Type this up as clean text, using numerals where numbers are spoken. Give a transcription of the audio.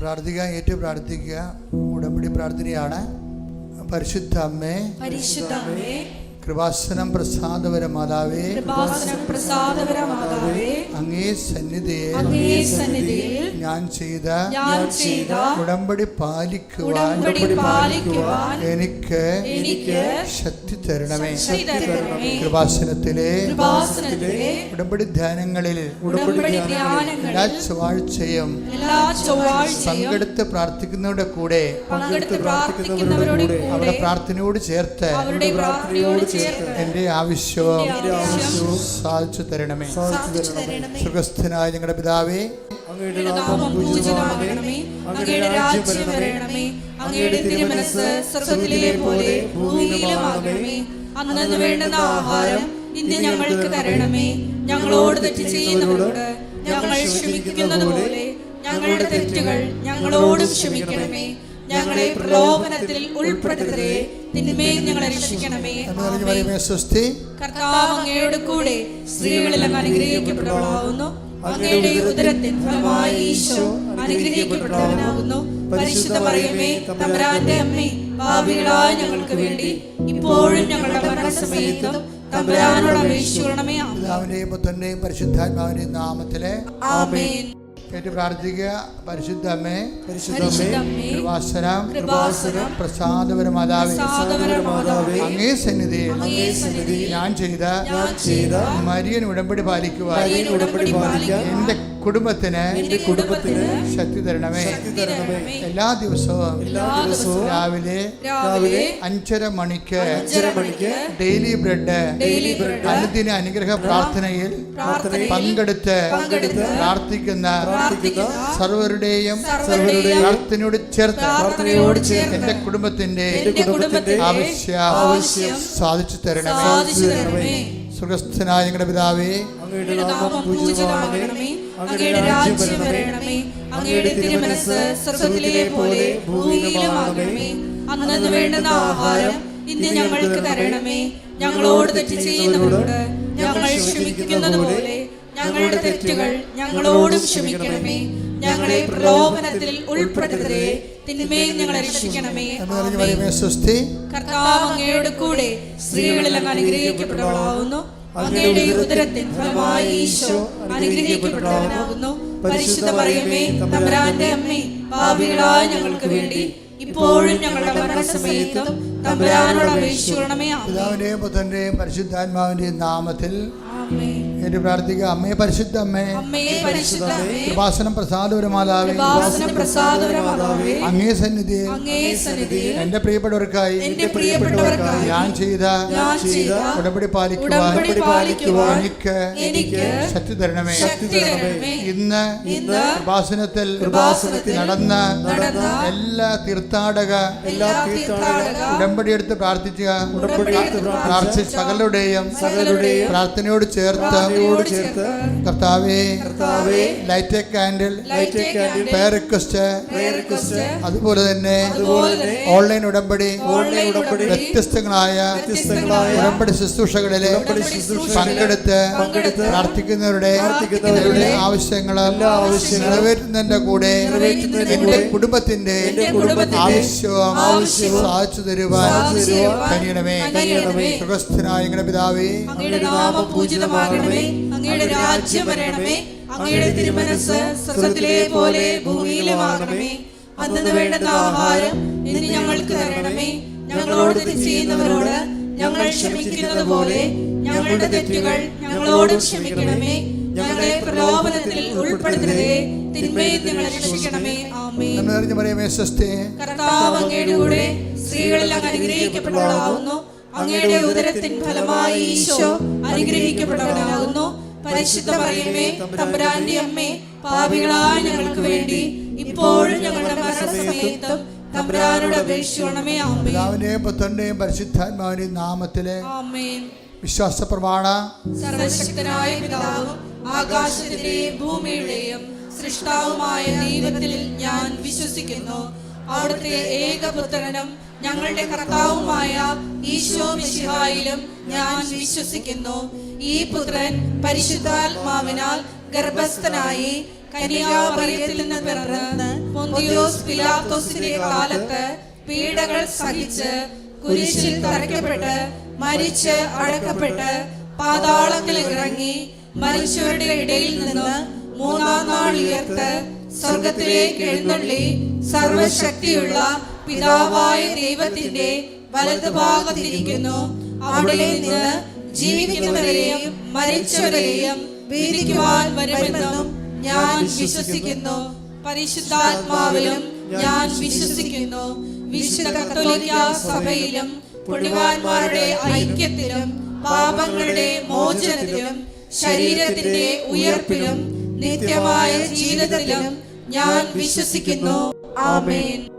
പ്രാർത്ഥിക്കുക, ഏറ്റു പ്രാർത്ഥിക്കുക. ഉടമ്പടി പ്രാർത്ഥനയാണ്. പരിശുദ്ധ അമ്മേ, കൃപാസനം പ്രസാദപര മാതാവേ, അങ്ങേ സന്നിധിയിൽ ഞാൻ ചെയ്ത ഉടമ്പടി പാലിക്കുവാൻ എനിക്ക് ശക്തി തരണമേ. കൃപാസനത്തിലെ ഉടമ്പടി ധ്യാനങ്ങളിൽ എല്ലാ ചൊവ്വാഴ്ചയും പങ്കെടുത്ത് പ്രാർത്ഥിക്കുന്നവരുടെ കൂടെ അവരുടെ പ്രാർത്ഥനയോട് ചേർത്ത് എന്റെ ആവശ്യവും സാധിച്ചു തരണമേ. സുഖസ്ഥനായ ഞങ്ങളുടെ പിതാവേ, അങ്ങയുടെ നാമം പൂജിതമാകണമേ, അങ്ങയുടെ രാജ്യം വരണമേ, അങ്ങയുടെ തിരുമനസ്സ് സ്വർഗ്ഗത്തിലെ പോലെ ഭൂമിയിലുമാകണമേ. അന്നന്ന് വേണ്ടുന്ന ആഹാരം ഇന്ന് ഞങ്ങൾക്ക് തരണമേ. ഞങ്ങളോട് തെറ്റ് ചെയ്യുന്നവരോട് ഞങ്ങൾ ക്ഷമിക്കുന്നത് പോലെ ഞങ്ങളുടെ തെറ്റുകൾ ഞങ്ങളോടും ക്ഷമിക്കണമേ. ഞങ്ങളെ പ്രലോഭനത്തിൽ ഉൾപ്പെടുത്തരുതേ, തിന്മയിൽ ഞങ്ങളെ രക്ഷിക്കണമേ. കർത്താവ് അങ്ങയുടെ കൂടെ സ്ത്രീകളിൽ അങ്ങ് അനുഗ്രഹിക്കപ്പെട്ടവളാകുന്നു. അങ്ങയുടെ ഉദരത്തിൻ ഫലമായി ഈശോ അനുഗ്രഹിക്കപ്പെട്ടവനാകുന്നു. പരിശുദ്ധ മറിയമേ, തമ്പുരാന്റെ അമ്മേ, പാപികളായ ഞങ്ങൾക്ക് വേണ്ടി ഇപ്പോഴും ഞങ്ങളുടെ മരണസമയത്തും തമ്പുരാനോട് അപേക്ഷിക്കണമേ. പിതാവിന്റെയും പുത്രന്റെയും പരിശുദ്ധാത്മാവിന്റെയും നാമത്തിലെ ആമേൻ. കേട്ട് പ്രാർത്ഥിക്കുക. പരിശുദ്ധ അമ്മേ, കൃപാസനം പ്രസാദപര മാതാവേ, അങ്ങേ സന്നിധിയിൽ ഞാൻ ചെയ്ത മരിയൻ ഉടമ്പടി പാലിക്കുവാൻ എന്റെ കുടുംബത്തിന് ശക്തി തരണമേ. എല്ലാ ദിവസവും രാവിലെ 5:30 മണിക്ക് ഡെയിലി ബ്രെഡ് അനുദിന അനുഗ്രഹ പ്രാർത്ഥനയിൽ പങ്കെടുത്ത് പ്രാർത്ഥിക്കുന്ന സർവരുടെയും പ്രാർത്ഥനയോട് ചേർത്ത് എന്റെ കുടുംബത്തിന്റെ ആവശ്യം സാധിച്ചു തരണമേ. സുഖസ്ഥനായ ഞങ്ങളുടെ പിതാവേ, അങ്ങയുടെ നാമം പൂജിതമാകണമേ, അങ്ങയുടെ രാജ്യം വരണമേ, അങ്ങയുടെ തിരുമനസ്സ് സ്വർഗ്ഗത്തിലെ പോലെ ഭൂമിയിലുമാകണമേ. അന്നന്ന് വേണ്ടുന്ന ആഹാരം ഇന്ന് ഞങ്ങൾക്ക് തരണമേ. ഞങ്ങളോട് തെറ്റ് ചെയ്യുന്നവരോട് ഞങ്ങൾ ക്ഷമിക്കുന്നത് പോലെ ഞങ്ങളുടെ തെറ്റുകൾ ഞങ്ങളോടും ക്ഷമിക്കണമേ. ഞങ്ങളെ പ്രലോഭനത്തിൽ ഉൾപ്പെടുത്തരുതേ, തിന്മയിൽ ഞങ്ങളെ രക്ഷിക്കണമേ. കർത്താവ് അങ്ങയുടെ കൂടെ സ്ത്രീകളിൽ അങ്ങ് അനുഗ്രഹിക്കപ്പെട്ടവളാകുന്നു. അങ്ങയുടെ ഉദരത്തിൻ ഫലമായി ഈശോ അനുഗ്രഹിക്കപ്പെട്ടവനാകുന്നു. പരിശുദ്ധ മറിയമേ, തമ്പുരാന്റെ അമ്മേ, പാപികളായ ഞങ്ങൾക്ക് വേണ്ടി ഇപ്പോഴും ഞങ്ങളുടെ മരണസമയത്തും തമ്പുരാനോട് അപേക്ഷിക്കണമേ. പിതാവിന്റെയും പുത്രന്റെയും പരിശുദ്ധാത്മാവിന്റെയും നാമത്തിൽ എന്റെ പ്രാർത്ഥിക്കുക. അമ്മേ, പരിശുദ്ധ അമ്മേ, കൃപാസനം പ്രസാദപര മാതാവേ, അങ്ങേ സന്നിധിയിൽ എന്റെ പ്രിയപ്പെട്ടവർക്കായി ഞാൻ ചെയ്ത ഉടമ്പടി പാലിക്കുവാൻ എനിക്ക് ശക്തി തരണമേ. ഇന്ന് കൃപാസനത്തിൽ നടന്ന എല്ലാ തീർത്ഥാടക ഉടമ്പടി എടുത്ത് പ്രാർത്ഥിച്ച സകലരുടെയും പ്രാർത്ഥനയോട് ചേർത്ത് കർത്താവേ, light a candle prayer request, അതുപോലെ തന്നെ ഓൺലൈൻ ഉടമ്പടി വ്യത്യസ്തങ്ങളായ ഉടമ്പടി ശുശ്രൂഷകളിലെ പങ്കെടുത്ത് പ്രാർത്ഥിക്കുന്നവരുടെ ആവശ്യങ്ങൾ നിറവേറ്റുന്നതിന്റെ കൂടെ എന്റെ കുടുംബത്തിന്റെ ആവശ്യവും സാധിച്ചു തരുവാൻ കഴിയണമേ. സുഖസ്ഥനായ ഞങ്ങളുടെ പിതാവേ, അങ്ങയുടെ നാമം പൂജിതമാകണമേ, അങ്ങയുടെ രാജ്യം വരണമേ, അങ്ങയുടെ തിരുമനസ്സ് സ്വർഗ്ഗത്തിലെ പോലെ ഭൂമിയിലുമാകണമേ. അന്നന്ന് വേണ്ടുന്ന ആഹാരം ഇന്ന് ഞങ്ങൾക്ക് തരണമേ. ഞങ്ങളോട് തെറ്റ് ചെയ്യുന്നവരോട് ഞങ്ങൾ ക്ഷമിക്കുന്നത് പോലെ ഞങ്ങളുടെ തെറ്റുകൾ ഞങ്ങളോടും ക്ഷമിക്കണമേ. ഞങ്ങളെ പ്രലോഭനത്തിൽ ഉൾപ്പെടുത്തരുതേ, തിന്മയിൽ ഞങ്ങളെ രക്ഷിക്കണമേ. ആമേൻ. കർത്താവ് അങ്ങയുടെ കൂടെ സ്ത്രീകളിൽ അങ്ങ് അനുഗ്രഹിക്കപ്പെട്ടവളാകുന്നു. അങ്ങയുടെ ഉദരത്തിൻ ഫലമായി ഈശോ അനുഗ്രഹിക്കപ്പെട്ടവനാകുന്നു. പരിശുദ്ധ മറിയമേ, തമ്പുരാന്റെ അമ്മേ, പാപികളായ ഞങ്ങൾക്ക് വേണ്ടി ഇപ്പോഴും ഞങ്ങളുടെ മരണസമയത്തും തമ്പുരാനോട് അപേക്ഷിക്കണമേ. ആമേൻ. പിതാവിന്റെയും പുത്രന്റെയും പരിശുദ്ധാത്മാവിന്റെയും നാമത്തിലെ ആമേൻ. വിശ്വാസ പ്രമാണം. സർവശക്തനായ പിതാവും ആകാശത്തിന്റെയും ഭൂമിയുടെയും സൃഷ്ടാവുമായ ദൈവത്തിൽ ഞാൻ വിശ്വസിക്കുന്നു. അവിടുത്തെ ഏകപുത്രനും ഞങ്ങളുടെ കർത്താവുമായ ഈശോ മിശിഹായിലും ഞാൻ വിശ്വസിക്കുന്നു. ഈ പുത്രൻ പരിശുദ്ധാത്മാവിനാൽ ഗർഭസ്ഥനായി കന്യാമറിയത്തിൽ നിന്ന് പിറന്ന് പൊന്തിയോസ് പിലാത്തോസിന്റെ കാലത്ത് പീഡകൾ സഹിച്ച് കുരിശിൽ തറയ്ക്കപ്പെട്ട് മരിച്ച് അടക്കപ്പെട്ട് പാതാളത്തിൽ ഇറങ്ങി മരിച്ചവരുടെ ഇടയിൽ നിന്ന് മൂന്നാം നാൾ ഉയർത്ത് സ്വർഗത്തിലേക്ക് എഴുന്നള്ളി സർവശക്തിയുള്ള പിതാവായ ദൈവത്തിന്റെ വലതുഭാഗത്തിരിക്കുന്നു. അവിടെ നിന്ന് ജീവിക്കുന്നവരെയും മരിച്ചവരെയും വിധിക്കുവാൻ വരുമെന്നും ഞാൻ വിശ്വസിക്കുന്നു. പരിശുദ്ധാത്മാവിലും ഞാൻ വിശ്വസിക്കുന്നു. വിശുദ്ധ കത്തോലിക്കാ സഭയിലും പുണ്യവാന്മാരുടെ ഐക്യത്തിലും പാപങ്ങളുടെ മോചനത്തിലും ശരീരത്തിന്റെ ഉയർപ്പിലും നിത്യമായ ജീവിതത്തിലും ഞാൻ വിശ്വസിക്കുന്നു. ആമേൻ.